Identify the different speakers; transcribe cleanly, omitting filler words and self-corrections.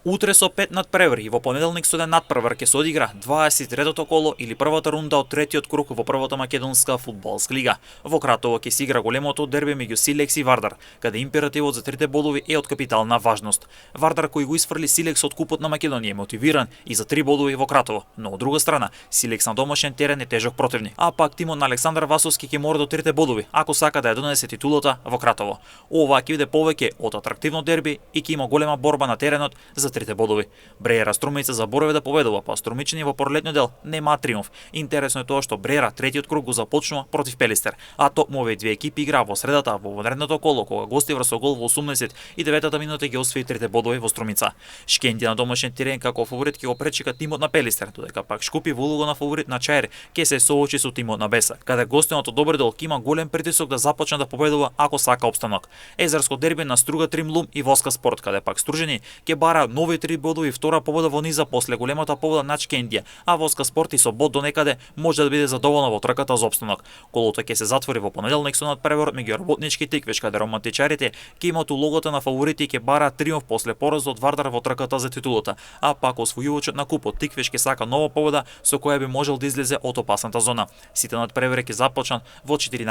Speaker 1: Утре со 5 надпревар и во понеделник со 1 надпревар ќе се одигра 23-тото коло или првата рунда од третиот круг во првата македонска фудбалска лига. Во Кратово ќе се игра големото дерби меѓу Силекс и Вардар, каде императивот за трите бодови е од капитална важност. Вардар кој го isfrли Силекс од купот на Македонија е мотивиран и за 3 бодови во Кратово, но од друга страна Силекс на домашен терен е тежок противник. А пак тимот на Александар Васовски ќе мора до 3 бодови ако сака да ја донесе титулата во Кратово. Ова ќе биде повеќе од атрактивно дерби и ќе има голема борба на теренот за 3 бодови. Бреера Струмица заборави да победува, па струмичани во пролетниот дел нема триумф. Интересно е тоа што Бреера третиот круг го започнува против Пелистер, а токму овие две екипи играа во средата во внредното коло кога гости врз гол во 80 и 9-та минута ги освои 3 бодови во Струмица. Шкенди на домашен терен како фаворит ќе го пречека тимот на Пелистер, додека пак Шкупи во улога на фаворит на Чаир ќе се соочи со тимот на Беса, каде гостиното Добридол ќе има голем притисок да започне да победува ако сака опстанок. Езерско дерби на Струга Тримлум и Воска Спорт, каде пак Стружени ќе бара нови 3 бодови и втора победа во низа после големата победа над Шкендија, а Воска Спорт и со бод до некаде може да биде задоволна во трката за опстанок. Колото ќе се затвори во понеделник со надпревар меѓу работнички Тиквиш, каде романтичарите ќе имаат улогата на фаворити и ќе бара триумф после пораз од Вардар во трката за титулата, а пак освојувачот на купот Тиквиш ќе сака нова победа со која би можел да излезе од опасната зона. Сите надпревари ќе започнат во 14